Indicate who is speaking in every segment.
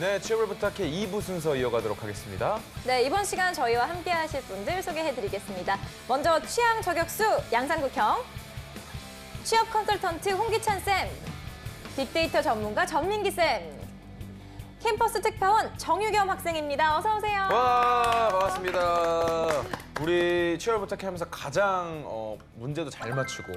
Speaker 1: 네, 취업을 부탁해 2부 순서 이어가도록 하겠습니다.
Speaker 2: 네, 이번 시간 저희와 함께 하실 분들 소개해드리겠습니다. 먼저 취향 저격수 양상국형, 취업 컨설턴트 홍기찬 쌤, 빅데이터 전문가 전민기쌤, 캠퍼스 특파원 정유겸 학생입니다. 어서 오세요.
Speaker 1: 와, 반갑습니다. 우리 취업을 부탁해 하면서 가장 문제도 잘 맞추고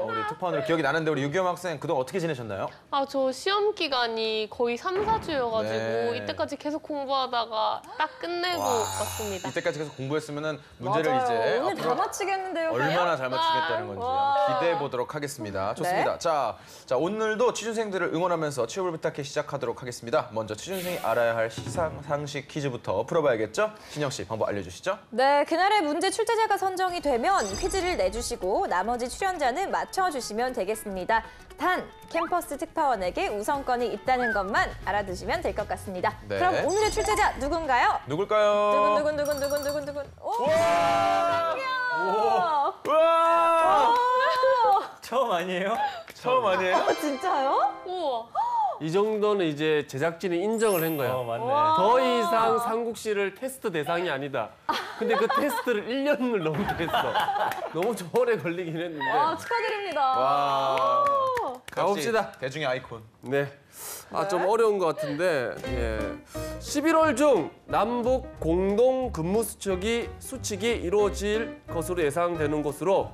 Speaker 1: 우리 특파원으로 기억이 나는데 우리 유겸 학생 그동안 어떻게 지내셨나요?
Speaker 3: 저 시험 기간이 거의 3, 4주여가지고
Speaker 1: 네.
Speaker 3: 이때까지 계속 공부하다가 딱 끝내고 왔습니다.
Speaker 1: 이때까지 계속 공부했으면은 문제를
Speaker 2: 맞아요.
Speaker 1: 이제
Speaker 2: 오늘
Speaker 1: 앞으로
Speaker 2: 다 맞히겠는데요.
Speaker 1: 얼마나 잘 맞추겠다는 건지 한번 기대해 보도록 하겠습니다. 좋습니다.
Speaker 2: 네.
Speaker 1: 자, 오늘도 취준생들을 응원하면서 취업을 부탁해 시작하도록 하겠습니다. 먼저 취준생이 알아야 할 시상식 퀴즈부터 풀어봐야겠죠? 신영 씨 방법 알려주시죠.
Speaker 2: 네, 그날의 문제 출제자가 선정이 되면 퀴즈를 내주시고 나머지 출연자는 맞춰주시면 되겠습니다. 단, 캠퍼스 특파원에게 우선권이 있다는 것만 알아두시면 될 것 같습니다.
Speaker 1: 네.
Speaker 2: 그럼 오늘의 출제자 누군가요?
Speaker 1: 누굴까요?
Speaker 2: 두근두근. 오!
Speaker 1: 우와!
Speaker 4: 처음 아니에요?
Speaker 1: 처음 아니에요?
Speaker 2: 진짜요?
Speaker 3: 우와.
Speaker 5: 이 정도는 이제 제작진이 인정을 한 거야.
Speaker 4: 맞네.
Speaker 5: 더 이상 상국 씨를 테스트 대상이 아니다. 근데 그 테스트를 1년을 넘게 했어. 너무 좀 오래 걸리긴 했는데.
Speaker 2: 축하드립니다.
Speaker 1: 와.
Speaker 5: 가봅시다.
Speaker 1: 역시 대중의 아이콘.
Speaker 5: 네. 좀 어려운 것 같은데. 예. 11월 중 남북 공동 근무 수칙이 이루어질 것으로 예상되는 곳으로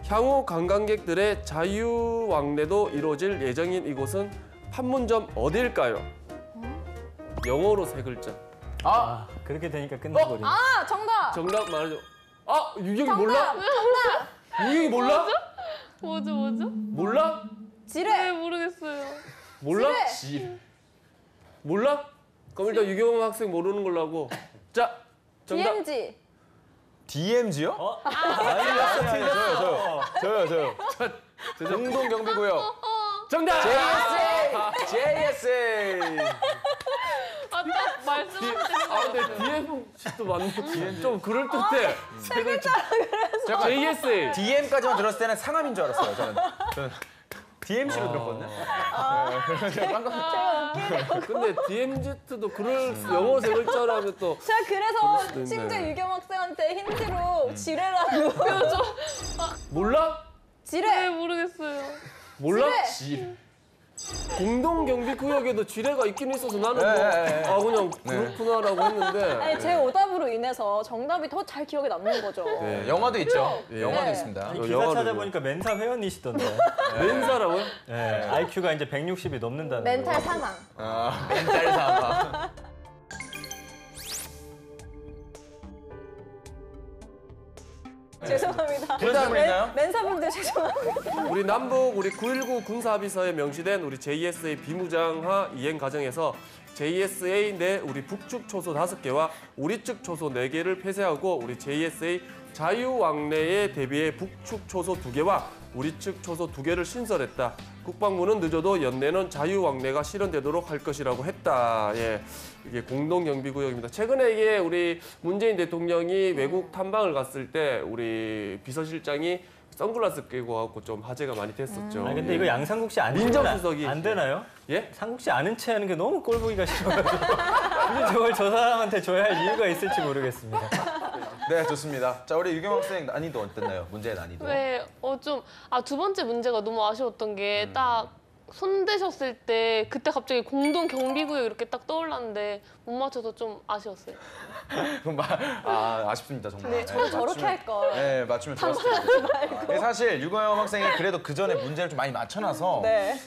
Speaker 5: 향후 관광객들의 자유왕래도 이루어질 예정인 이곳은 판문점 어딜까요? 영어로 세 글자.
Speaker 4: 그렇게 되니까 끝나버리네.
Speaker 2: 정답!
Speaker 5: 정답 말해줘. 유경이
Speaker 2: 정답!
Speaker 5: 몰라? 유경이 몰라?
Speaker 3: 뭐죠?
Speaker 5: 몰라?
Speaker 2: 지뢰!
Speaker 3: 모르겠어요.
Speaker 5: 몰라? 몰라? 그럼 일단 유경 학생 모르는 걸로 하고. 자, 정답.
Speaker 2: DMZ.
Speaker 1: DMZ요? 저요. 공동경비구역.
Speaker 5: 정답!
Speaker 1: JSA.
Speaker 3: 딱 말씀하신
Speaker 5: 근데 DMC도 맞네. 좀 그럴듯해. 세 글자라 그래서. JSA.
Speaker 1: DM까지만 들었을 때는 상암인 줄 알았어요. 저는 DMC로 들었거든요.
Speaker 5: 근데 DMZ도 그럴 영어 세 글자라면 또.
Speaker 2: 제가 그래서
Speaker 5: 수도 있네.
Speaker 2: 심지어 유겸 학생한테 힌트로 지뢰라고.
Speaker 5: 몰라?
Speaker 2: 지뢰!
Speaker 3: 모르겠어요.
Speaker 5: 몰라?
Speaker 2: 지뢰!
Speaker 5: 공동경비구역에도 지뢰가 있긴 있어서 나는
Speaker 1: 네.
Speaker 5: 그냥 그렇구나라고 했는데.
Speaker 2: 아니, 제 오답으로 인해서 정답이 더 잘 기억에 남는 거죠.
Speaker 5: 네.
Speaker 1: 영화도 있죠.
Speaker 5: 예.
Speaker 1: 영화도
Speaker 2: 네.
Speaker 1: 있습니다.
Speaker 4: 기사
Speaker 5: 영화도
Speaker 4: 찾아보니까 멘사 회원이시던데.
Speaker 5: 멘사라고요?
Speaker 4: 네, IQ가 이제 160이 넘는다는 거.
Speaker 2: 멘탈 사망.
Speaker 1: 멘탈 사망.
Speaker 2: 죄송합니다.
Speaker 1: 그런 질문 있나요?
Speaker 2: 멘사분들 죄송합니다.
Speaker 5: 우리 남북 9.19 군사합의서에 명시된 우리 JSA 비무장화 이행 과정에서 JSA 내 우리 북측 초소 5개와 우리 측 초소 4개를 폐쇄하고 우리 JSA 자유왕래에 대비해 북측 초소 2개와 우리 측 초소 2개를 신설했다. 국방부는 늦어도 연내는 자유왕래가 실현되도록 할 것이라고 했다. 예, 이게 공동경비구역입니다. 최근에 이게 우리 문재인 대통령이 외국 탐방을 갔을 때 우리 비서실장이 선글라스 끼고 갖고 좀 화제가 많이 됐었죠.
Speaker 4: 근데 이거 양상국 씨 아는
Speaker 5: 민정수석이.
Speaker 4: 안 되나요?
Speaker 5: 예?
Speaker 4: 상국 씨 아는 체 하는 게 너무 꼴 보기가 싫어가지고 굳이 저걸 저 사람한테 줘야 할 이유가 있을지 모르겠습니다.
Speaker 1: 네, 좋습니다. 자, 우리 유경 학생 난이도 어땠나요? 문제의 난이도.
Speaker 3: 네, 두 번째 문제가 너무 아쉬웠던 게 딱 손대셨을 때 그때 갑자기 공동 경비구역 이렇게 딱 떠올랐는데 못 맞춰서 좀 아쉬웠어요.
Speaker 1: 그럼 아쉽습니다, 정말.
Speaker 2: 네, 저는 저렇게 할 걸.
Speaker 1: 네, 맞추면 좋았을 텐데. 사실 유경 학생이 그래도 그 전에 문제를 좀 많이 맞춰놔서
Speaker 2: 네.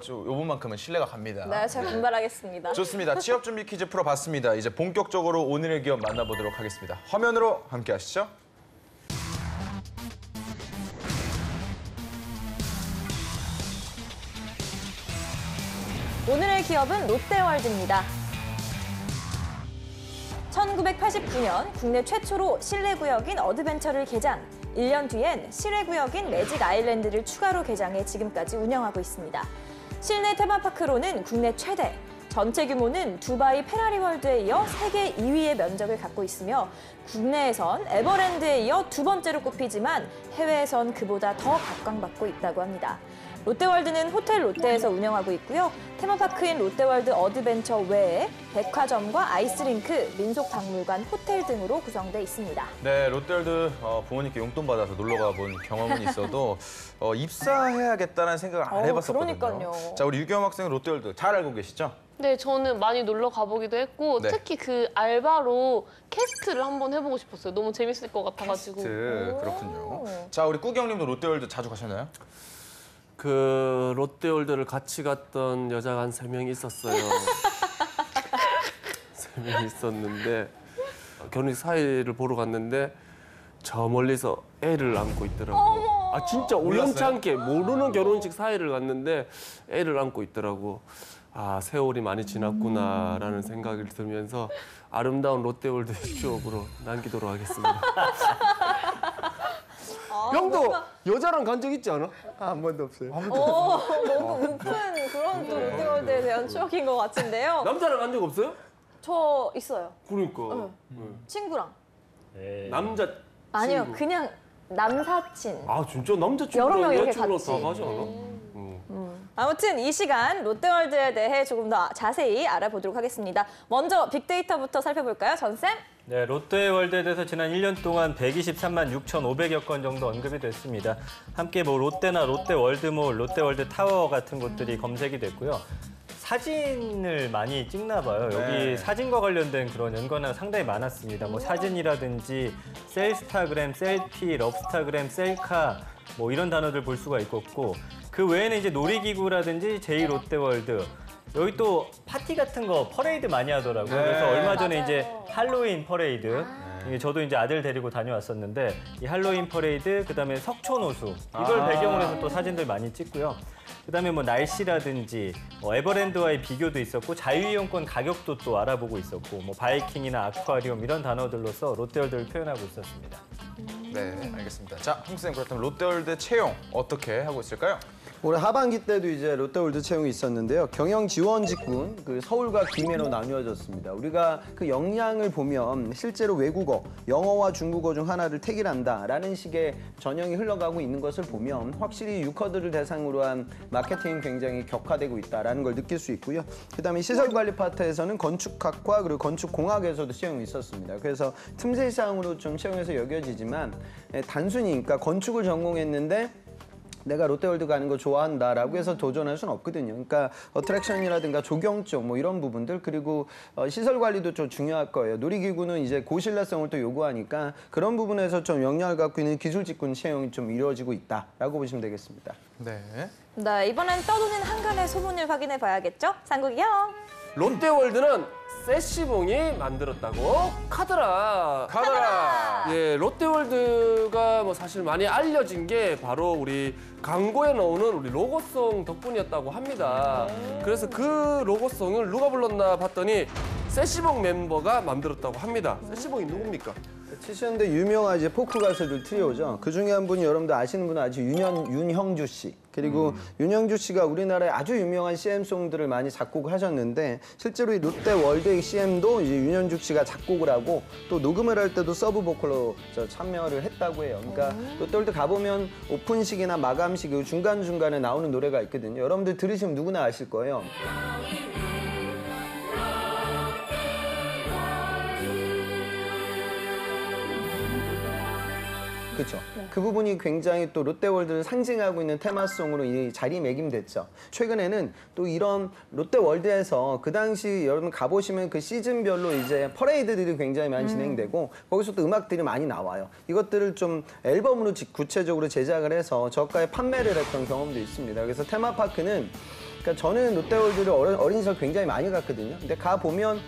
Speaker 1: 좀 요번만큼은 신뢰가 갑니다.
Speaker 2: 네, 제가 분발하겠습니다.
Speaker 1: 좋습니다. 취업 준비 퀴즈 풀어봤습니다. 이제 본격적으로 오늘의 기업 만나보도록 하겠습니다. 화면으로 함께 하시죠.
Speaker 2: 오늘의 기업은 롯데월드입니다. 1989년 국내 최초로 실내구역인 어드벤처를 개장, 1년 뒤엔 실외구역인 매직 아일랜드를 추가로 개장해 지금까지 운영하고 있습니다. 실내 테마파크로는 국내 최대, 전체 규모는 두바이 페라리월드에 이어 세계 2위의 면적을 갖고 있으며 국내에선 에버랜드에 이어 두 번째로 꼽히지만 해외에선 그보다 더 각광받고 있다고 합니다. 롯데월드는 호텔 롯데에서 운영하고 있고요. 테마파크인 롯데월드 어드벤처 외에 백화점과 아이스링크, 민속박물관, 호텔 등으로 구성돼 있습니다.
Speaker 1: 네, 롯데월드 부모님께 용돈 받아서 놀러 가본 경험은 있어도 입사해야겠다는 생각을 안 해봤었거든요.
Speaker 2: 그러니까요.
Speaker 1: 자, 우리 유경 학생은 롯데월드 잘 알고 계시죠?
Speaker 3: 네, 저는 많이 놀러 가보기도 했고
Speaker 1: 네.
Speaker 3: 특히 그 알바로 캐스트를 한번 해보고 싶었어요. 너무 재밌을 것 같아가지고.
Speaker 1: 그렇군요. 자, 우리 꾸경님도 롯데월드 자주 가셨나요?
Speaker 5: 그 롯데월드를 같이 갔던 여자가 한 3명 있었어요. 3명 있었는데 결혼식 사회를 보러 갔는데 저 멀리서 애를 안고 있더라고. 아 진짜 우연치 않게 모르는 결혼식 사회를 갔는데 애를 안고 있더라고. 아 세월이 많이 지났구나라는 생각이 들면서 아름다운 롯데월드의 추억으로 남기도록 하겠습니다. 형도 여자랑 간 적 있지 않아?
Speaker 6: 한 번도 없어요.
Speaker 2: 너무 오픈 그런 또 롯데월드에 대한 추억인 것 같은데요.
Speaker 5: 남자랑 간 적 없어요?
Speaker 2: 저 있어요.
Speaker 5: 그러니까
Speaker 2: 친구랑.
Speaker 5: 남자
Speaker 2: 아니요,
Speaker 5: 친구.
Speaker 2: 그냥 남사친.
Speaker 5: 아 진짜
Speaker 2: 여러 명
Speaker 5: 남자친구랑
Speaker 2: 이렇게
Speaker 5: 여자친구랑
Speaker 2: 같이.
Speaker 5: 다 가지 않아?
Speaker 2: 아무튼 이 시간 롯데월드에 대해 조금 더 자세히 알아보도록 하겠습니다. 먼저 빅데이터부터 살펴볼까요, 전쌤?
Speaker 4: 네, 롯데월드에 대해서 지난 1년 동안 123만 6,500여 건 정도 언급이 됐습니다. 함께 뭐 롯데나 롯데월드몰, 롯데월드 타워 같은 곳들이 검색이 됐고요. 사진을 많이 찍나 봐요. 여기
Speaker 1: 네.
Speaker 4: 사진과 관련된 그런 연관어가 상당히 많았습니다. 뭐 사진이라든지 셀스타그램, 셀피, 럽스타그램, 셀카 뭐 이런 단어들 볼 수가 있었고 그 외에는 이제 놀이기구라든지 제2롯데월드 여기 또 파티 같은 거 퍼레이드 많이 하더라고요.
Speaker 1: 네.
Speaker 4: 그래서 얼마 전에
Speaker 2: 맞아요.
Speaker 4: 이제 할로윈 퍼레이드 이게 저도 이제 아들 데리고 다녀왔었는데 이 할로윈 퍼레이드 그다음에 석촌호수 이걸 배경으로 해서 또 사진들 많이 찍고요. 그다음에 뭐 날씨라든지 에버랜드와의 비교도 있었고 자유이용권 가격도 또 알아보고 있었고 뭐 바이킹이나 아쿠아리움 이런 단어들로서 롯데월드를 표현하고 있었습니다.
Speaker 1: 네, 알겠습니다. 자, 홍쌤 그렇다면 롯데월드 채용 어떻게 하고 있을까요?
Speaker 6: 올해 하반기 때도 이제 롯데월드 채용이 있었는데요. 경영 지원 직군 그 서울과 김해로 나뉘어졌습니다. 우리가 그 역량을 보면 실제로 외국어, 영어와 중국어 중 하나를 택일한다라는 식의 전형이 흘러가고 있는 것을 보면 확실히 유커들을 대상으로 한 마케팅이 굉장히 격화되고 있다라는 걸 느낄 수 있고요. 그다음에 시설관리 파트에서는 건축학과 그리고 건축공학에서도 채용이 있었습니다. 그래서 틈새 이상으로 좀 채용해서 여겨지지만 단순히 그러니까 건축을 전공했는데 내가 롯데월드 가는 거 좋아한다라고 해서 도전할 수는 없거든요. 그러니까 어트랙션이라든가 조경 쪽 뭐 이런 부분들 그리고 시설 관리도 좀 중요할 거예요. 놀이기구는 이제 고신뢰성을 또 요구하니까 그런 부분에서 좀 역량을 갖고 있는 기술직군 채용이 좀 이루어지고 있다라고 보시면 되겠습니다.
Speaker 1: 네.
Speaker 2: 네, 이번엔 떠도는 한간의 소문을 확인해 봐야겠죠? 상국이 형.
Speaker 5: 롯데월드는 세시봉이 만들었다고 카더라.
Speaker 1: 가더라.
Speaker 5: 예, 롯데월드가 뭐 사실 많이 알려진 게 바로 우리 광고에 나오는 우리 로고송 덕분이었다고 합니다. 그래서 그 로고송을 누가 불렀나 봤더니 세시봉 멤버가 만들었다고 합니다. 세시봉이 누굽니까?
Speaker 6: 70년대 유명한 이제 포크 가수들 트리오죠. 그 중에 한 분이 여러분들 아시는 분은 아주 윤형주 씨. 그리고 윤형주 씨가 우리나라의 아주 유명한 CM송들을 많이 작곡을 하셨는데 실제로 이 롯데월드의 CM도 이제 윤형주 씨가 작곡을 하고 또 녹음을 할 때도 서브 보컬로 참여를 했다고 해요. 그러니까 롯데월드 가보면 오픈식이나 마감식 그 중간중간에 나오는 노래가 있거든요. 여러분들 들으시면 누구나 아실 거예요. 그렇죠. 그 부분이 굉장히 또 롯데월드를 상징하고 있는 테마송으로 이 자리매김됐죠. 최근에는 또 이런 롯데월드에서 그 당시 여러분 가보시면 그 시즌별로 이제 퍼레이드들이 굉장히 많이 진행되고 거기서 또 음악들이 많이 나와요. 이것들을 좀 앨범으로 구체적으로 제작을 해서 저가에 판매를 했던 경험도 있습니다. 그래서 테마파크는 그러니까 저는 롯데월드를 어린 시절 굉장히 많이 갔거든요. 근데 가보면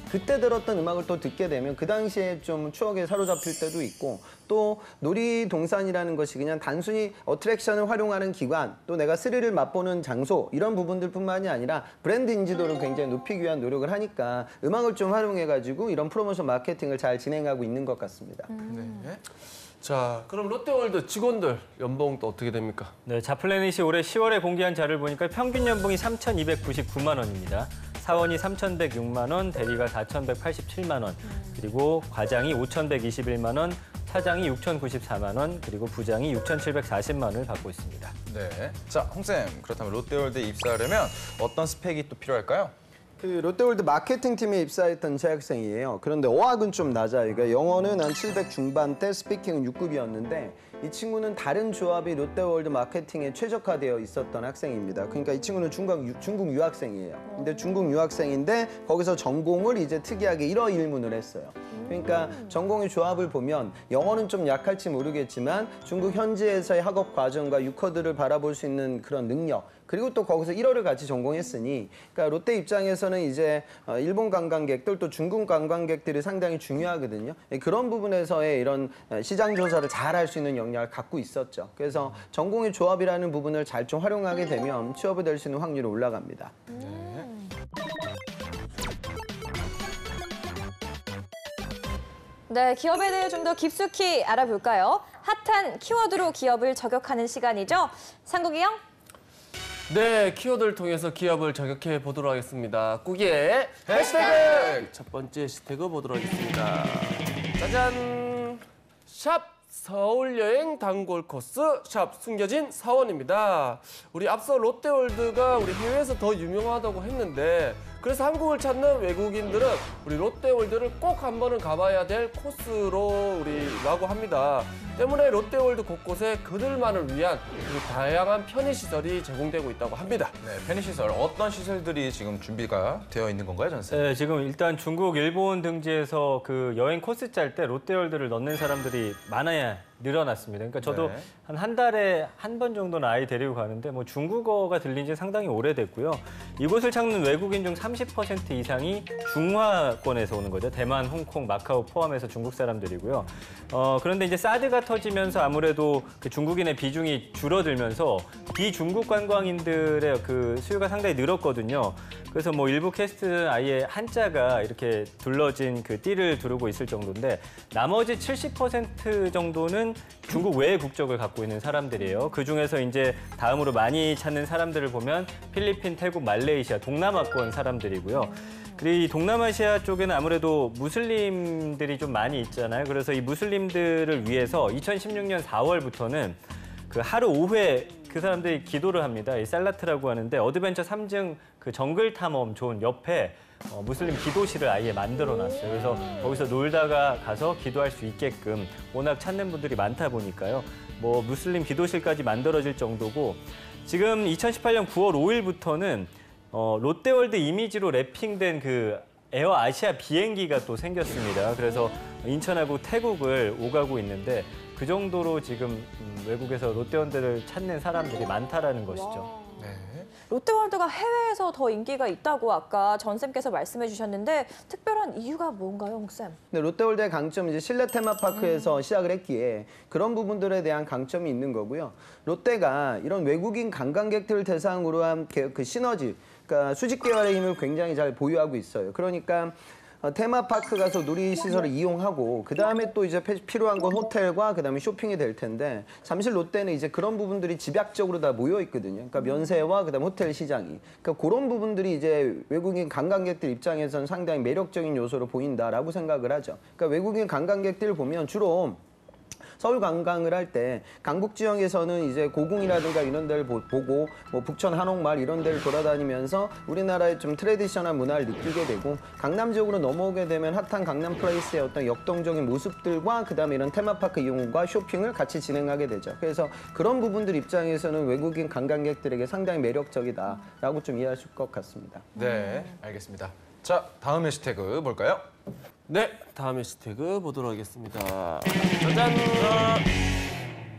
Speaker 6: 그때 들었던 음악을 또 듣게 되면 그 당시에 좀 추억에 사로잡힐 때도 있고 또 놀이동산이라는 것이 그냥 단순히 어트랙션을 활용하는 기관 또 내가 스릴을 맛보는 장소 이런 부분들뿐만이 아니라 브랜드 인지도를 굉장히 높이기 위한 노력을 하니까 음악을 좀 활용해가지고 이런 프로모션 마케팅을 잘 진행하고 있는 것 같습니다.
Speaker 1: 네.
Speaker 5: 자, 그럼 롯데월드 직원들 연봉 또 어떻게 됩니까?
Speaker 4: 네, 자플래닛이 올해 10월에 공개한 자료를 보니까 평균 연봉이 3,299만 원입니다. 사원이 3,106만 원, 대리가 4,187만 원, 그리고 과장이 5,121만 원, 사장이 6,094만 원, 그리고 부장이 6,740만 원을 받고 있습니다.
Speaker 1: 네. 자, 홍쌤, 그렇다면 롯데월드에 입사하려면 어떤 스펙이 또 필요할까요?
Speaker 6: 그 롯데월드 마케팅팀에 입사했던 재학생이에요. 그런데 어학은 좀 낮아요. 그러니까 영어는 한 700 중반대, 스피킹은 6급이었는데 이 친구는 다른 조합이 롯데월드 마케팅에 최적화되어 있었던 학생입니다. 그러니까 이 친구는 중국 유학생이에요. 근데 중국 유학생인데 거기서 전공을 이제 특이하게 일어 일문을 했어요. 그러니까 전공의 조합을 보면 영어는 좀 약할지 모르겠지만 중국 현지에서의 학업 과정과 유커들을 바라볼 수 있는 그런 능력, 그리고 또 거기서 1어를 같이 전공했으니, 그러니까 롯데 입장에서는 이제 일본 관광객들 또 중국 관광객들이 상당히 중요하거든요. 그런 부분에서의 이런 시장 조사를 잘 할 수 있는 역량을 갖고 있었죠. 그래서 전공의 조합이라는 부분을 잘 좀 활용하게 되면 취업이 될 수 있는 확률이 올라갑니다.
Speaker 2: 네, 기업에 대해 좀 더 깊숙이 알아볼까요? 핫한 키워드로 기업을 저격하는 시간이죠. 상국이 형.
Speaker 5: 네, 키워드를 통해서 기업을 저격해 보도록 하겠습니다. 꾸기의 해시태그! 첫 번째 해시태그 보도록 하겠습니다. 짜잔! 샵 서울여행 단골 코스, 샵 숨겨진 사원입니다. 우리 앞서 롯데월드가 우리 해외에서 더 유명하다고 했는데, 그래서 한국을 찾는 외국인들은 우리 롯데월드를 꼭 한 번은 가봐야 될 코스로 우리라고 합니다. 때문에 롯데월드 곳곳에 그들만을 위한 다양한 편의시설이 제공되고 있다고 합니다.
Speaker 1: 네, 편의시설 어떤 시설들이 지금 준비가 되어 있는 건가요, 전쌤?
Speaker 4: 네, 지금 일단 중국, 일본 등지에서 그 여행 코스 짤 때 롯데월드를 넣는 사람들이 많아야 늘어났습니다. 그러니까 저도
Speaker 1: 네.
Speaker 4: 한 달에 한 번 정도는 아이 데리고 가는데 뭐 중국어가 들린 지 상당히 오래됐고요. 이곳을 찾는 외국인 중 30% 이상이 중화권에서 오는 거죠. 대만, 홍콩, 마카오 포함해서 중국 사람들이고요. 그런데 이제 사드가 터지면서 아무래도 그 중국인의 비중이 줄어들면서 비중국 관광인들의 그 수요가 상당히 늘었거든요. 그래서 뭐 일부 캐스트는 아예 한자가 이렇게 둘러진 그 띠를 두르고 있을 정도인데 나머지 70% 정도는 중국 외의 국적을 갖고 있는 사람들이에요. 그중에서 이제 다음으로 많이 찾는 사람들을 보면 필리핀, 태국, 말레이시아, 동남아권 사람들이고요. 그리고 이 동남아시아 쪽에는 아무래도 무슬림들이 좀 많이 있잖아요. 그래서 이 무슬림들을 위해서 2016년 4월부터는 그 하루 5회 그 사람들이 기도를 합니다. 이 살라트라고 하는데 어드벤처 3중 그 정글 탐험 존 옆에 무슬림 기도실을 아예 만들어놨어요. 그래서 거기서 놀다가 가서 기도할 수 있게끔 워낙 찾는 분들이 많다 보니까요. 뭐 무슬림 기도실까지 만들어질 정도고 지금 2018년 9월 5일부터는 롯데월드 이미지로 랩핑된 그 에어 아시아 비행기가 또 생겼습니다. 그래서 인천하고 태국을 오가고 있는데 그 정도로 지금 외국에서 롯데월드를 찾는 사람들이 많다라는 것이죠.
Speaker 1: 네.
Speaker 2: 롯데월드가 해외에서 더 인기가 있다고 아까 전 쌤께서 말씀해 주셨는데 특별한 이유가 뭔가요, 홍 쌤?
Speaker 6: 근데 롯데월드의 강점은 이제 실내 테마파크에서 시작을 했기에 그런 부분들에 대한 강점이 있는 거고요. 롯데가 이런 외국인 관광객들을 대상으로 한 그 시너지, 그러니까 수직 계열의 힘을 굉장히 잘 보유하고 있어요. 그러니까 테마파크 가서 놀이시설을 이용하고 그다음에 또 이제 필요한 건 호텔과 그다음에 쇼핑이 될 텐데 잠실 롯데는 이제 그런 부분들이 집약적으로 다 모여 있거든요. 그러니까 면세와 그다음 호텔 시장이. 그러니까 그런 부분들이 이제 외국인 관광객들 입장에서는 상당히 매력적인 요소로 보인다라고 생각을 하죠. 그러니까 외국인 관광객들 보면 주로 서울 관광을 할 때 강북 지역에서는 이제 고궁이라든가 이런 데를 보고 뭐 북천 한옥마을 이런 데를 돌아다니면서 우리나라의 좀 트레디셔널 문화를 느끼게 되고 강남 지역으로 넘어오게 되면 핫한 강남 플레이스의 어떤 역동적인 모습들과 그다음에 이런 테마파크 이용과 쇼핑을 같이 진행하게 되죠. 그래서 그런 부분들 입장에서는 외국인 관광객들에게 상당히 매력적이다라고 좀 이해할 수 있을 것 같습니다.
Speaker 1: 네, 알겠습니다. 자, 다음 해시태그 뭘까요?
Speaker 5: 네, 다음 해시태그 보도록 하겠습니다. 짜잔!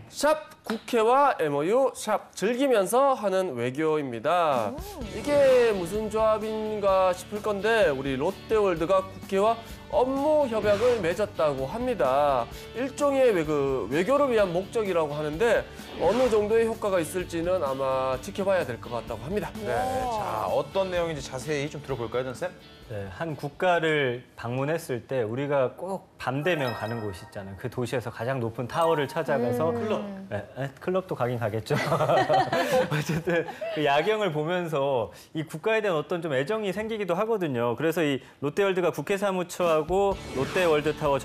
Speaker 5: 샵 국회와 MOU, 샵 즐기면서 하는 외교입니다. 이게 무슨 조합인가 싶을 건데 우리 롯데월드가 국회와 업무 협약을 맺었다고 합니다. 일종의 외교를 위한 목적이라고 하는데 어느 정도의 효과가 있을지는 아마 지켜봐야 될 것 같다고 합니다.
Speaker 1: 네. 자, 어떤 내용인지 자세히 좀 들어볼까요, 전쌤?
Speaker 4: 네, 한 국가를 방문했을 때 우리가 꼭 밤 되면 가는 곳이 있잖아요. 그 도시에서 가장 높은 타워를 찾아가서 클럽도 가긴 가겠죠. 어쨌든 그 야경을 보면서 이 국가에 대한 어떤 좀 애정이 생기기도 하거든요. 그래서 이 롯데월드가 국회 사무처와 서울스카이하고 롯데월드타워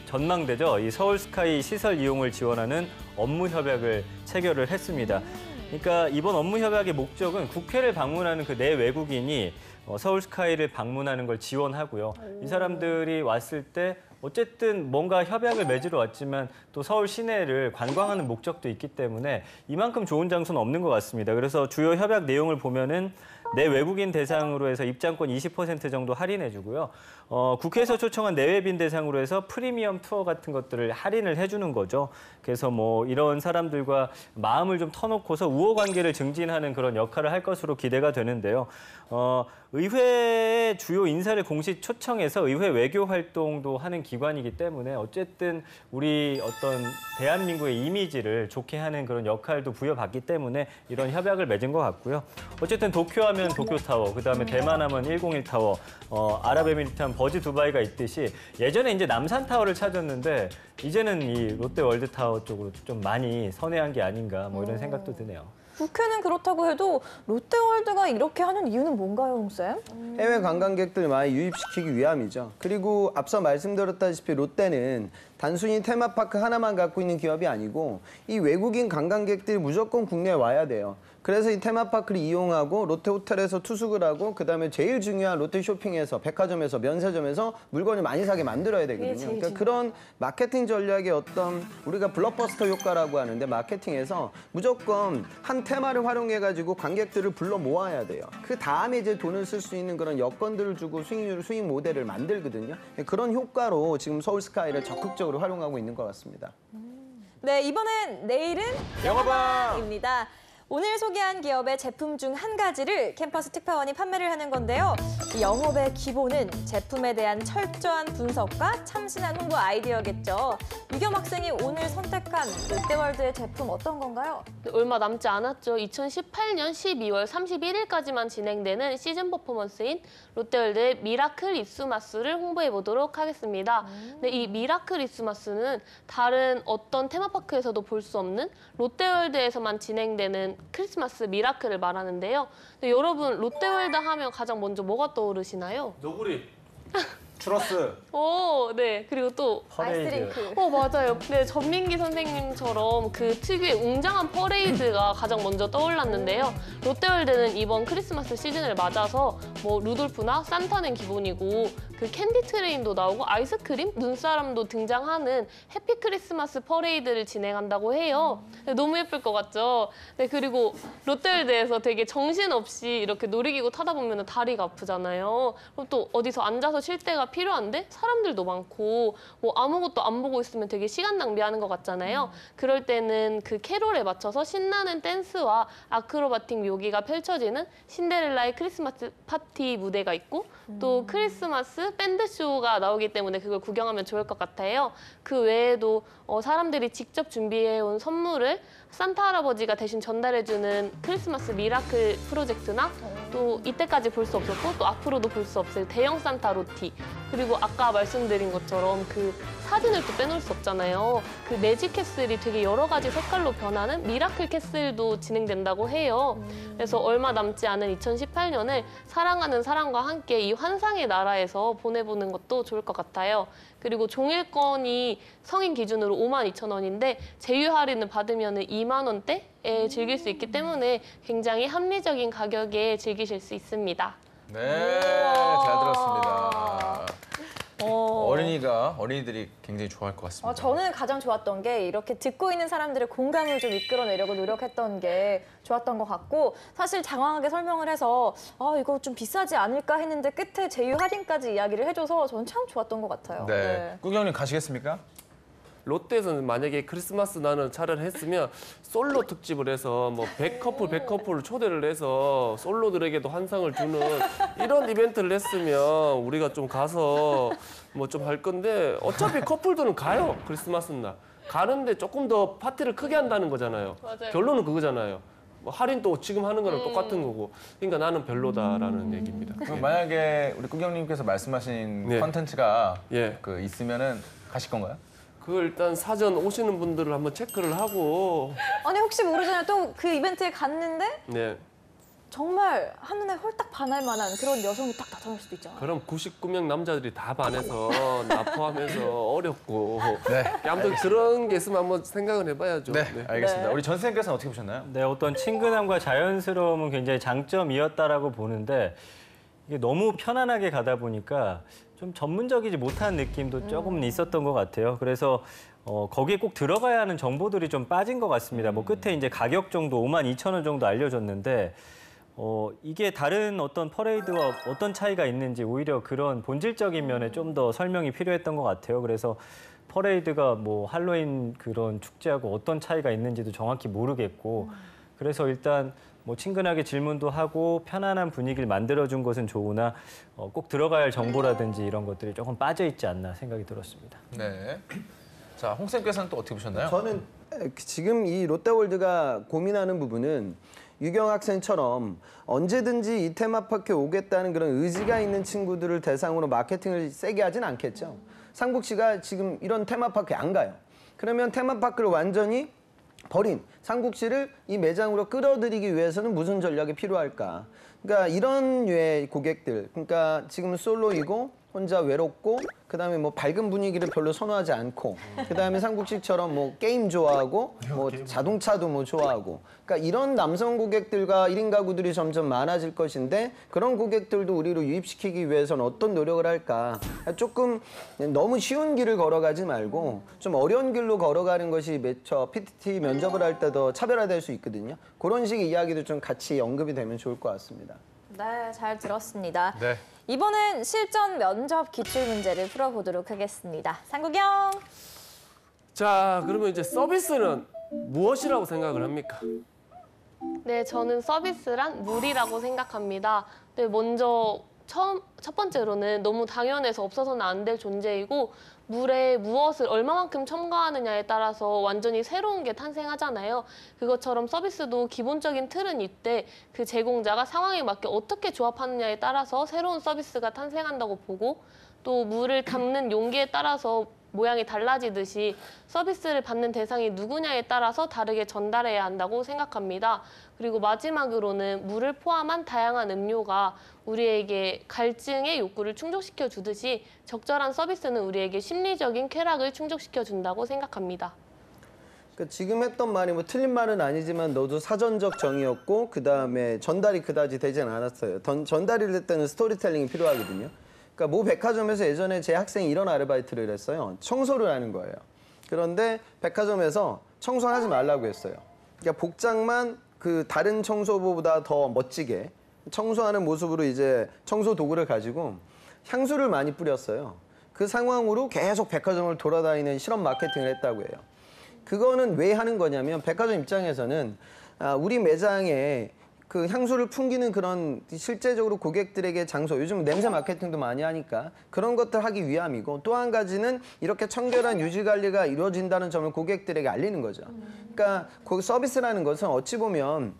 Speaker 4: 전망대죠. 이 서울스카이 시설 이용을 지원하는 업무 협약을 체결을 했습니다. 그러니까 이번 업무 협약의 목적은 국회를 방문하는 그 내 외국인이 서울스카이를 방문하는 걸 지원하고요. 이 사람들이 왔을 때 어쨌든 뭔가 협약을 맺으러 왔지만 또 서울 시내를 관광하는 목적도 있기 때문에 이만큼 좋은 장소는 없는 것 같습니다. 그래서 주요 협약 내용을 보면은 내 외국인 대상으로 해서 입장권 20% 정도 할인해주고요. 국회에서 초청한 내외빈 대상으로 해서 프리미엄 투어 같은 것들을 할인을 해주는 거죠. 그래서 뭐 이런 사람들과 마음을 좀 터놓고서 우호 관계를 증진하는 그런 역할을 할 것으로 기대가 되는데요. 의회의 주요 인사를 공식 초청해서 의회 외교 활동도 하는 기관이기 때문에 어쨌든 우리 어떤 대한민국의 이미지를 좋게 하는 그런 역할도 부여받기 때문에 이런 협약을 맺은 것 같고요. 어쨌든 도쿄하면 도쿄타워, 그다음에 대만하면 101타워, 아랍에미리트 하면 버즈 두바이가 있듯이 예전에 이제 남산타워를 찾았는데 이제는 이 롯데월드타워 쪽으로 좀 많이 선회한 게 아닌가 뭐 이런 생각도 드네요.
Speaker 2: 국회는 그렇다고 해도 롯데월드가 이렇게 하는 이유는 뭔가요, 홍쌤?
Speaker 6: 해외 관광객들 많이 유입시키기 위함이죠. 그리고 앞서 말씀드렸다시피 롯데는 단순히 테마파크 하나만 갖고 있는 기업이 아니고 이 외국인 관광객들이 무조건 국내에 와야 돼요. 그래서 이 테마파크를 이용하고 롯데 호텔에서 투숙을 하고 그다음에 제일 중요한 롯데 쇼핑에서 백화점에서 면세점에서 물건을 많이 사게 만들어야 되거든요. 그러니까 그런 마케팅 전략의 어떤 우리가 블록버스터 효과라고 하는데 마케팅에서 무조건 한 테마를 활용해가지고 관객들을 불러 모아야 돼요. 그 다음에 이제 돈을 쓸 수 있는 그런 여건들을 주고 수익 모델을 만들거든요. 그런 효과로 지금 서울스카이를 적극적으로 활용하고 있는 것 같습니다.
Speaker 2: 네, 이번엔 내일은 영어방입니다. 오늘 소개한 기업의 제품 중 한 가지를 캠퍼스 특파원이 판매를 하는 건데요. 이 영업의 기본은 제품에 대한 철저한 분석과 참신한 홍보 아이디어겠죠. 유겸 학생이 오늘 선택한 롯데월드의 제품 어떤 건가요?
Speaker 3: 얼마 남지 않았죠. 2018년 12월 31일까지만 진행되는 시즌 퍼포먼스인 롯데월드의 미라클 입수마스를 홍보해 보도록 하겠습니다. 근데 이 미라클 입수마스는 다른 어떤 테마파크에서도 볼 수 없는 롯데월드에서만 진행되는 크리스마스 미라클을 말하는데요. 근데 여러분 롯데월드 하면 가장 먼저 뭐가 떠오르시나요?
Speaker 5: 너구리.
Speaker 1: 추러스.
Speaker 3: 오, 네. 그리고 또
Speaker 2: 아이스링크.
Speaker 3: 맞아요. 네, 전민기 선생님처럼 그 특유의 웅장한 퍼레이드가 가장 먼저 떠올랐는데요. 롯데월드는 이번 크리스마스 시즌을 맞아서 뭐 루돌프나 산타는 기본이고 그 캔디 트레인도 나오고 아이스크림, 눈사람도 등장하는 해피 크리스마스 퍼레이드를 진행한다고 해요. 네, 너무 예쁠 것 같죠? 네, 그리고 롯데월드에서 되게 정신없이 이렇게 놀이기구 타다 보면 다리가 아프잖아요. 그럼 또 어디서 앉아서 쉴 때가 필요한데 사람들도 많고 뭐 아무것도 안 보고 있으면 되게 시간 낭비하는 것 같잖아요. 그럴 때는 그 캐롤에 맞춰서 신나는 댄스와 아크로바틱 묘기가 펼쳐지는 신데렐라의 크리스마스 파티 무대가 있고 또 크리스마스 밴드쇼가 나오기 때문에 그걸 구경하면 좋을 것 같아요. 그 외에도 사람들이 직접 준비해온 선물을 산타 할아버지가 대신 전달해주는 크리스마스 미라클 프로젝트나 또 이때까지 볼 수 없었고 또 앞으로도 볼 수 없을 대형 산타 로티, 그리고 아까 말씀드린 것처럼 그 사진을 또 빼놓을 수 없잖아요. 그 매직 캐슬이 되게 여러 가지 색깔로 변하는 미라클 캐슬도 진행된다고 해요. 그래서 얼마 남지 않은 2018년을 사랑하는 사람과 함께 이 환상의 나라에서 보내보는 것도 좋을 것 같아요. 그리고 종일권이 성인 기준으로 52,000원인데 제휴 할인을 받으면 2만 원대에 즐길 수 있기 때문에 굉장히 합리적인 가격에 즐기실 수 있습니다.
Speaker 1: 네, 잘 들었습니다. 어린이들이 굉장히 좋아할 것 같습니다.
Speaker 2: 저는 가장 좋았던 게 이렇게 듣고 있는 사람들의 공감을 좀 이끌어내려고 노력했던 게 좋았던 것 같고, 사실 장황하게 설명을 해서 이거 좀 비싸지 않을까 했는데 끝에 제휴 할인까지 이야기를 해줘서 저는 참 좋았던 것 같아요.
Speaker 1: 네. 꾸경님 가시겠습니까?
Speaker 5: 롯데에서는 만약에 크리스마스 나는 차를 했으면 솔로 특집을 해서 뭐 100커플을 초대를 해서 솔로들에게도 환상을 주는 이런 이벤트를 했으면 우리가 좀 가서 뭐 좀 할 건데 어차피 커플들은 가요. 크리스마스 날. 가는데 조금 더 파티를 크게 한다는 거잖아요.
Speaker 3: 맞아요.
Speaker 5: 결론은 그거잖아요. 뭐 할인도 지금 하는 거랑 똑같은 거고. 그러니까 나는 별로다라는 얘기입니다.
Speaker 1: 그럼 만약에 우리 꾸경님께서 말씀하신
Speaker 5: 네.
Speaker 1: 컨텐츠가
Speaker 5: 예.
Speaker 1: 그 있으면은 가실 건가요?
Speaker 5: 그걸 일단 사전 오시는 분들을 한번 체크를 하고
Speaker 2: 아니 혹시 모르잖아요. 또 그 이벤트에 갔는데
Speaker 5: 네.
Speaker 2: 정말 한눈에 홀딱 반할 만한 그런 여성이 딱 나타날 수도 있잖아요.
Speaker 5: 그럼 99명 남자들이 다 반해서 나 포함해서 어렵고
Speaker 1: 네.
Speaker 5: 아무튼 그런 게 있으면 한번 생각을 해봐야죠.
Speaker 1: 네, 알겠습니다.
Speaker 2: 네.
Speaker 1: 우리 전 선생님께서는 어떻게 보셨나요?
Speaker 4: 네, 어떤 친근함과 자연스러움은 굉장히 장점이었다라고 보는데 이게 너무 편안하게 가다 보니까 좀 전문적이지 못한 느낌도 조금 있었던 것 같아요. 그래서 거기에 꼭 들어가야 하는 정보들이 좀 빠진 것 같습니다. 뭐 끝에 이제 가격 정도 52,000원 정도 알려줬는데 이게 다른 어떤 퍼레이드와 어떤 차이가 있는지 오히려 그런 본질적인 면에 좀 더 설명이 필요했던 것 같아요. 그래서 퍼레이드가 뭐 할로윈 그런 축제하고 어떤 차이가 있는지도 정확히 모르겠고 그래서 일단 뭐 친근하게 질문도 하고 편안한 분위기를 만들어준 것은 좋으나 꼭 들어가야 할 정보라든지 이런 것들이 조금 빠져있지 않나 생각이 들었습니다.
Speaker 1: 네. 자, 홍 쌤께서는 또 어떻게 보셨나요?
Speaker 6: 저는 지금 이 롯데월드가 고민하는 부분은 유경 학생처럼 언제든지 이 테마파크에 오겠다는 그런 의지가 있는 친구들을 대상으로 마케팅을 세게 하진 않겠죠. 삼국시가 지금 이런 테마파크에 안 가요. 그러면 테마파크를 완전히 버린 삼국시를 이 매장으로 끌어들이기 위해서는 무슨 전략이 필요할까? 그러니까 이런 류의 고객들, 그러니까 지금 솔로이고 혼자 외롭고 그다음에 뭐 밝은 분위기를 별로 선호하지 않고 그다음에 삼국시처럼 뭐 게임 좋아하고 뭐 자동차도 뭐 좋아하고 그러니까 이런 남성 고객들과 1인 가구들이 점점 많아질 것인데 그런 고객들도 우리로 유입시키기 위해서는 어떤 노력을 할까? 조금 너무 쉬운 길을 걸어가지 말고 좀 어려운 길로 걸어가는 것이 PTT 면접을 할 때 더 차별화될 수 있거든요. 그런 식의 이야기도 좀 같이 언급이 되면 좋을 것 같습니다.
Speaker 2: 네, 잘 들었습니다.
Speaker 1: 네.
Speaker 2: 이번엔 실전 면접 기출 문제를 풀어보도록 하겠습니다. 상국영.
Speaker 5: 자, 그러면 이제 서비스는 무엇이라고 생각을 합니까?
Speaker 3: 네, 저는 서비스란 물이라고 생각합니다. 네, 먼저 첫 번째로는 너무 당연해서 없어서는 안 될 존재이고 물에 무엇을 얼마만큼 첨가하느냐에 따라서 완전히 새로운 게 탄생하잖아요. 그것처럼 서비스도 기본적인 틀은 있되 그 제공자가 상황에 맞게 어떻게 조합하느냐에 따라서 새로운 서비스가 탄생한다고 보고 또 물을 담는 용기에 따라서 모양이 달라지듯이 서비스를 받는 대상이 누구냐에 따라서 다르게 전달해야 한다고 생각합니다. 그리고 마지막으로는 물을 포함한 다양한 음료가 우리에게 갈증의 욕구를 충족시켜 주듯이 적절한 서비스는 우리에게 심리적인 쾌락을 충족시켜 준다고 생각합니다.
Speaker 6: 그러니까 지금 했던 말이 뭐 틀린 말은 아니지만 너도 사전적 정의였고 그다음에 전달이 그다지 되진 않았어요. 전달이 될 때는 스토리텔링이 필요하거든요. 그러니까 모 백화점에서 예전에 제 학생이 이런 아르바이트를 했어요. 청소를 하는 거예요. 그런데 백화점에서 청소하지 말라고 했어요. 그러니까 복장만 그 다른 청소부보다 더 멋지게 청소하는 모습으로 이제 청소 도구를 가지고 향수를 많이 뿌렸어요. 그 상황으로 계속 백화점을 돌아다니는 실험 마케팅을 했다고 해요. 그거는 왜 하는 거냐면 백화점 입장에서는 우리 매장에 그 향수를 풍기는 그런 실제적으로 고객들에게 장소, 요즘 냄새 마케팅도 많이 하니까 그런 것들 하기 위함이고 또 한 가지는 이렇게 청결한 유지 관리가 이루어진다는 점을 고객들에게 알리는 거죠. 그러니까 그 서비스라는 것은 어찌 보면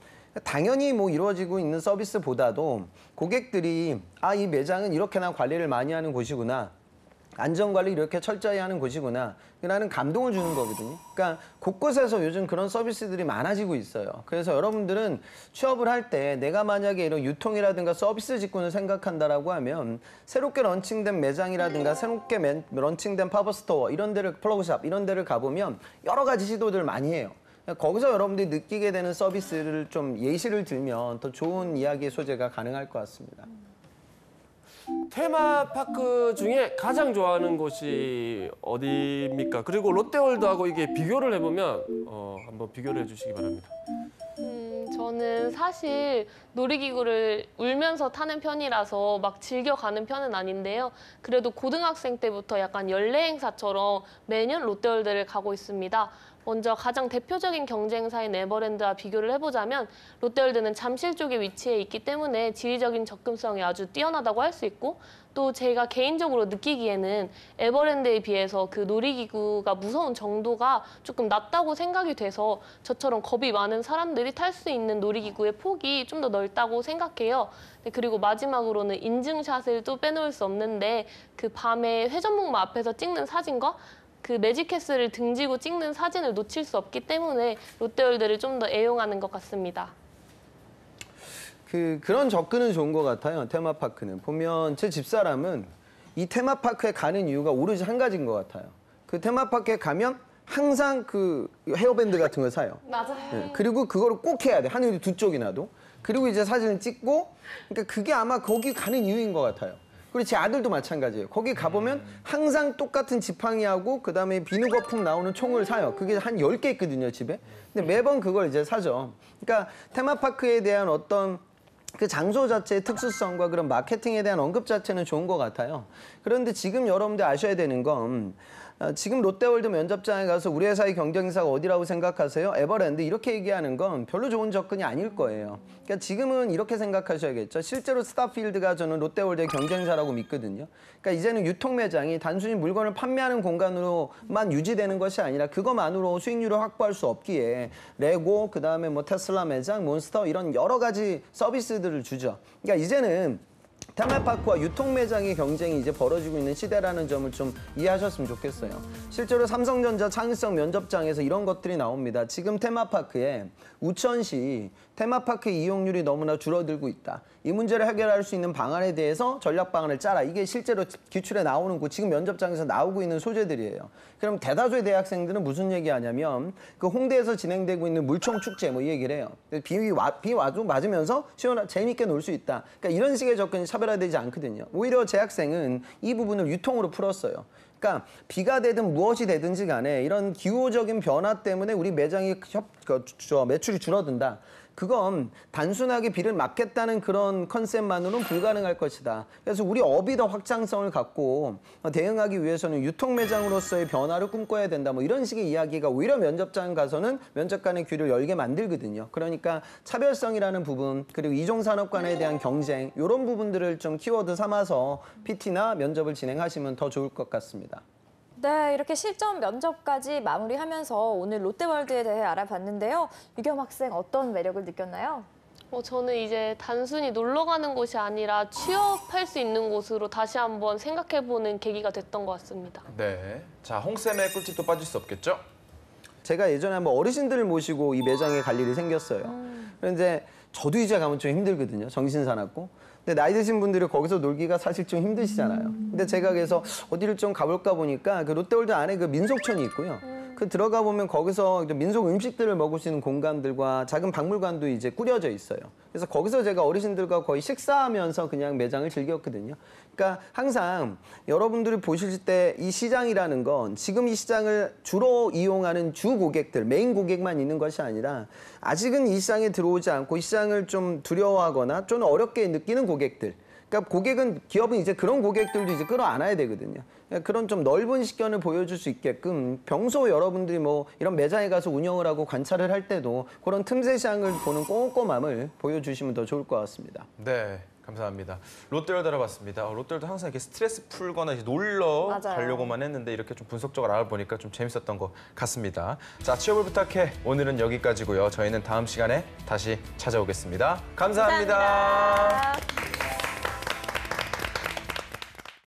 Speaker 6: 당연히 뭐 이루어지고 있는 서비스보다도 고객들이 이 매장은 이렇게나 관리를 많이 하는 곳이구나. 안전관리 이렇게 철저히 하는 곳이구나 라는 감동을 주는 거거든요. 그러니까 곳곳에서 요즘 그런 서비스들이 많아지고 있어요. 그래서 여러분들은 취업을 할 때 내가 만약에 이런 유통이라든가 서비스 직군을 생각한다라고 하면 새롭게 런칭된 매장이라든가 새롭게 런칭된 팝업스토어 이런 데를 플러그샵 이런 데를 가보면 여러 가지 시도들을 많이 해요. 거기서 여러분들이 느끼게 되는 서비스를 좀 예시를 들면 더 좋은 이야기의 소재가 가능할 것 같습니다.
Speaker 5: 테마파크 중에 가장 좋아하는 곳이 어디입니까? 그리고 롯데월드하고 이게 비교를 해보면 한번 비교를 해주시기 바랍니다.
Speaker 3: 저는 사실 놀이기구를 울면서 타는 편이라서 막 즐겨가는 편은 아닌데요. 그래도 고등학생 때부터 약간 연례 행사처럼 매년 롯데월드를 가고 있습니다. 먼저 가장 대표적인 경쟁사인 에버랜드와 비교를 해보자면 롯데월드는 잠실 쪽에 위치해 있기 때문에 지리적인 접근성이 아주 뛰어나다고 할 수 있고 또 제가 개인적으로 느끼기에는 에버랜드에 비해서 그 놀이기구가 무서운 정도가 조금 낮다고 생각이 돼서 저처럼 겁이 많은 사람들이 탈 수 있는 놀이기구의 폭이 좀 더 넓다고 생각해요. 그리고 마지막으로는 인증샷을 또 빼놓을 수 없는데 그 밤에 회전목마 앞에서 찍는 사진과 그 매직캐슬을 등지고 찍는 사진을 놓칠 수 없기 때문에 롯데월드를 좀 더 애용하는 것 같습니다.
Speaker 6: 그런 접근은 좋은 것 같아요. 테마파크는 보면 제 집사람은 이 테마파크에 가는 이유가 오로지 한 가지인 것 같아요. 그 테마파크에 가면 항상 그 헤어밴드 같은 걸 사요.
Speaker 3: 맞아요.
Speaker 6: 네, 그리고 그거를 꼭 해야 돼. 하늘이 두 쪽이나도. 그리고 이제 사진을 찍고, 그러니까 그게 아마 거기 가는 이유인 것 같아요. 그리고 제 아들도 마찬가지예요. 거기 가보면 항상 똑같은 지팡이하고 그다음에 비누 거품 나오는 총을 사요. 그게 한 10개 있거든요, 집에. 근데 매번 그걸 이제 사죠. 그러니까 테마파크에 대한 어떤 그 장소 자체의 특수성과 그런 마케팅에 대한 언급 자체는 좋은 것 같아요. 그런데 지금 여러분들 아셔야 되는 건 지금 롯데월드 면접장에 가서 우리 회사의 경쟁사가 어디라고 생각하세요? 에버랜드 이렇게 얘기하는 건 별로 좋은 접근이 아닐 거예요. 그러니까 지금은 이렇게 생각하셔야겠죠. 실제로 스타필드가 저는 롯데월드의 경쟁사라고 믿거든요. 그러니까 이제는 유통 매장이 단순히 물건을 판매하는 공간으로만 유지되는 것이 아니라 그것만으로 수익률을 확보할 수 없기에 레고, 그다음에 뭐 테슬라 매장, 몬스터 이런 여러 가지 서비스들을 주죠. 그러니까 이제는 테마파크와 유통 매장의 경쟁이 이제 벌어지고 있는 시대라는 점을 좀 이해하셨으면 좋겠어요. 실제로 삼성전자 창의성 면접장에서 이런 것들이 나옵니다. 지금 테마파크에 우천시 테마파크 이용률이 너무나 줄어들고 있다. 이 문제를 해결할 수 있는 방안에 대해서 전략 방안을 짜라. 이게 실제로 기출에 나오는 거 지금 면접장에서 나오고 있는 소재들이에요. 그럼 대다수의 대학생들은 무슨 얘기하냐면 그 홍대에서 진행되고 있는 물총 축제 뭐 이 얘기를 해요. 비 와도 맞으면서 재미있게 놀 수 있다. 그러니까 이런 식의 접근이 차별화되지 않거든요. 오히려 제 학생은 이 부분을 유통으로 풀었어요. 그러니까 비가 되든 무엇이 되든지 간에 이런 기후적인 변화 때문에 우리 매장이 매출이 줄어든다. 그건 단순하게 비를 막겠다는 그런 컨셉만으로는 불가능할 것이다. 그래서 우리 업이 더 확장성을 갖고 대응하기 위해서는 유통 매장으로서의 변화를 꿈꿔야 된다. 뭐 이런 식의 이야기가 오히려 면접장 가서는 면접관의 귀를 열게 만들거든요. 그러니까 차별성이라는 부분, 그리고 이종산업 간에 대한 경쟁, 이런 부분들을 좀 키워드 삼아서 PT나 면접을 진행하시면 더 좋을 것 같습니다.
Speaker 2: 네, 이렇게 실전 면접까지 마무리하면서 오늘 롯데월드에 대해 알아봤는데요. 유겸 학생 어떤 매력을 느꼈나요?
Speaker 3: 저는 이제 단순히 놀러 가는 곳이 아니라 취업할 수 있는 곳으로 다시 한번 생각해보는 계기가 됐던 것 같습니다.
Speaker 1: 네. 자, 홍쌤의 꿀팁도 빠질 수 없겠죠?
Speaker 6: 제가 예전에 한번 어르신들을 모시고 이 매장에 갈 일이 생겼어요. 그런데 저도 이제 가면 좀 힘들거든요. 정신 사납고. 근데 나이 드신 분들이 거기서 놀기가 사실 좀 힘드시잖아요. 근데 제가 그래서 어디를 좀 가볼까 보니까 그 롯데월드 안에 그 민속촌이 있고요. 그 들어가 보면 거기서 민속 음식들을 먹을 수 있는 공간들과 작은 박물관도 이제 꾸려져 있어요. 그래서 거기서 제가 어르신들과 거의 식사하면서 그냥 매장을 즐겼거든요. 그러니까 항상 여러분들이 보실 때 이 시장이라는 건 지금 이 시장을 주로 이용하는 주 고객들, 메인 고객만 있는 것이 아니라 아직은 이 시장에 들어오지 않고 이 시장을 좀 두려워하거나 좀 어렵게 느끼는 고객들. 그러니까 고객은, 기업은 이제 그런 고객들도 이제 끌어안아야 되거든요. 그러니까 그런 좀 넓은 식견을 보여줄 수 있게끔 평소 여러분들이 뭐 이런 매장에 가서 운영을 하고 관찰을 할 때도 그런 틈새 시장을 보는 꼼꼼함을 보여주시면 더 좋을 것 같습니다.
Speaker 1: 네. 감사합니다. 롯데월드 알아봤습니다. 롯데월드 항상 이렇게 스트레스 풀거나 이제 놀러
Speaker 2: 맞아요.
Speaker 1: 가려고만 했는데 이렇게 좀 분석적으로 알아보니까 좀 재밌었던 것 같습니다. 자, 취업을 부탁해. 오늘은 여기까지고요. 저희는 다음 시간에 다시 찾아오겠습니다. 감사합니다.
Speaker 2: 감사합니다.